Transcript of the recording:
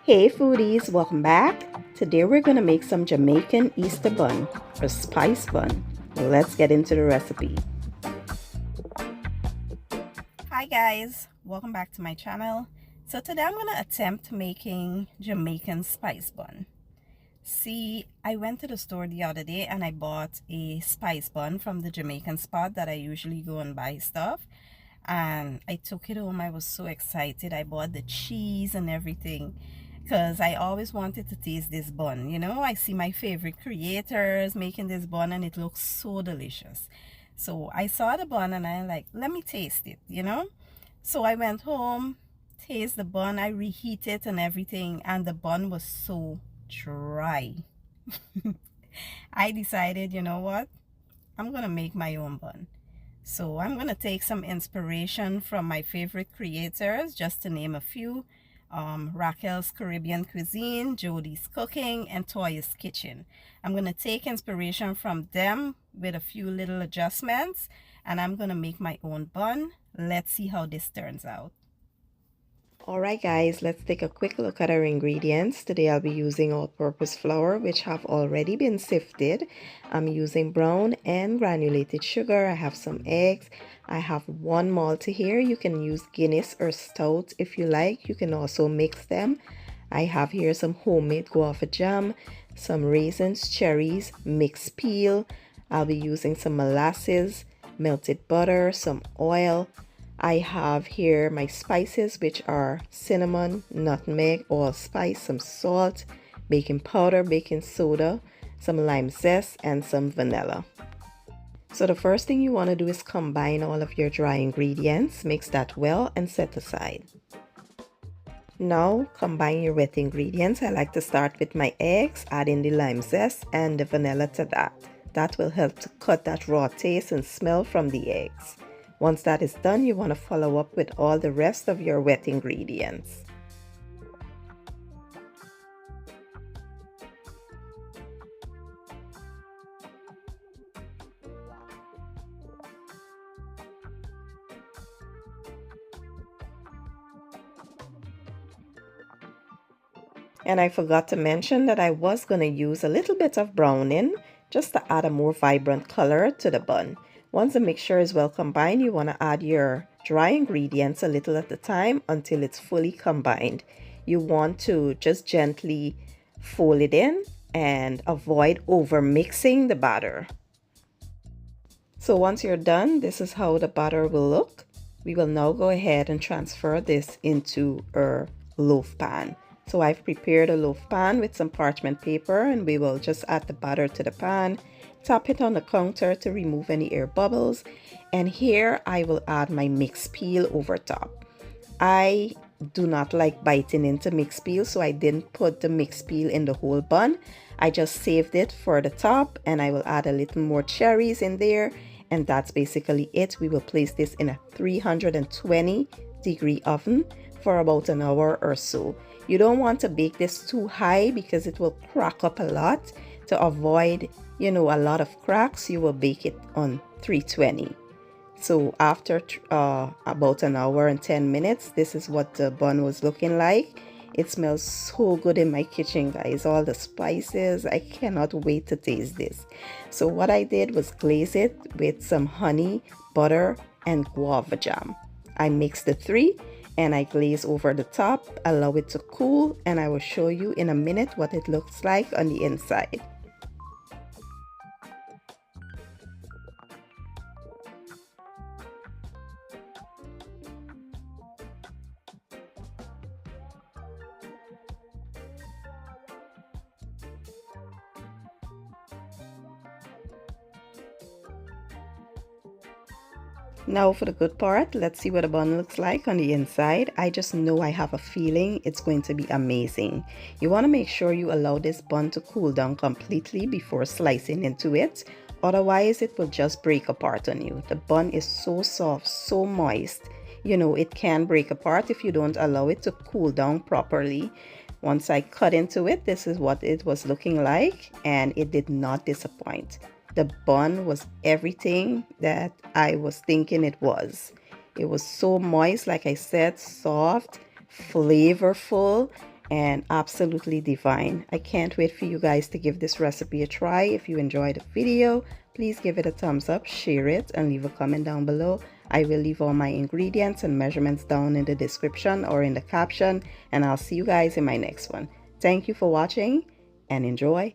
Hey foodies, welcome back. Today we're going to make some Jamaican Easter bun or spice bun. Let's get into the recipe. Hi guys, welcome back to my channel. So today I'm going to attempt making Jamaican spice bun. See, I went to the store the other day and I bought a spice bun from the Jamaican spot that I usually go and buy stuff. And I took it home. I was so excited. I bought the cheese and everything because I always wanted to taste this bun. You know, I see my favorite creators making this bun and it looks so delicious. So I saw the bun and I like, let me taste it, you know. So I went home, taste the bun, I reheat it and everything, and the bun was so dry. I decided, you know what, I'm gonna make my own bun. So I'm gonna take some inspiration from my favorite creators, just to name a few. Raquel's Caribbean Cuisine, Jody's Cooking, and Toya's Kitchen. I'm gonna take inspiration from them with a few little adjustments, and I'm gonna make my own bun. Let's see how this turns out. Alright guys, let's take a quick look at our ingredients. Today I'll be using all-purpose flour, which have already been sifted. I'm using brown and granulated sugar. I have some eggs. I have one Malta here. You can use Guinness or Stout if you like. You can also mix them. I have here some homemade guava jam, some raisins, cherries, mixed peel. I'll be using some molasses, melted butter, some oil. I have here my spices, which are cinnamon, nutmeg, allspice, some salt, baking powder, baking soda, some lime zest, and some vanilla. So the first thing you want to do is combine all of your dry ingredients, mix that well, and set aside. Now combine your wet ingredients. I like to start with my eggs, add in the lime zest and the vanilla to that. That will help to cut that raw taste and smell from the eggs. Once that is done, you want to follow up with all the rest of your wet ingredients. And I forgot to mention that I was going to use a little bit of browning just to add a more vibrant color to the bun. Once the mixture is well combined, you want to add your dry ingredients a little at a time until it's fully combined. You want to just gently fold it in and avoid over mixing the batter. So once you're done, this is how the batter will look. We will now go ahead and transfer this into our loaf pan. So I've prepared a loaf pan with some parchment paper, and we will just add the batter to the pan, tap it on the counter to remove any air bubbles, and here I will add my mixed peel over top. I do not like biting into mixed peel, so I didn't put the mixed peel in the whole bun. I just saved it for the top, and I will add a little more cherries in there, and that's basically it. We will place this in a 320-degree oven for about an hour or so. You don't want to bake this too high because it will crack up a lot. To avoid, a lot of cracks, you will bake it on 320. So after about an hour and 10 minutes, this is what the bun was looking like. It smells so good in my kitchen, guys. All the spices, I cannot wait to taste this. So what I did was glaze it with some honey, butter, and guava jam. I mixed the three and I glaze over the top, allow it to cool, and I will show you in a minute what it looks like on the inside. Now for the good part, let's see what the bun looks like on the inside. I just know I have a feeling it's going to be amazing. You want to make sure you allow this bun to cool down completely before slicing into it. Otherwise, it will just break apart on you. The bun is so soft, so moist. It can break apart if you don't allow it to cool down properly. Once I cut into it, this is what it was looking like, and it did not disappoint. The bun was everything that I was thinking it was. It was so moist, like I said, soft, flavorful, and absolutely divine. I can't wait for you guys to give this recipe a try. If you enjoyed the video, please give it a thumbs up, share it, and leave a comment down below. I will leave all my ingredients and measurements down in the description or in the caption, and I'll see you guys in my next one. Thank you for watching and enjoy.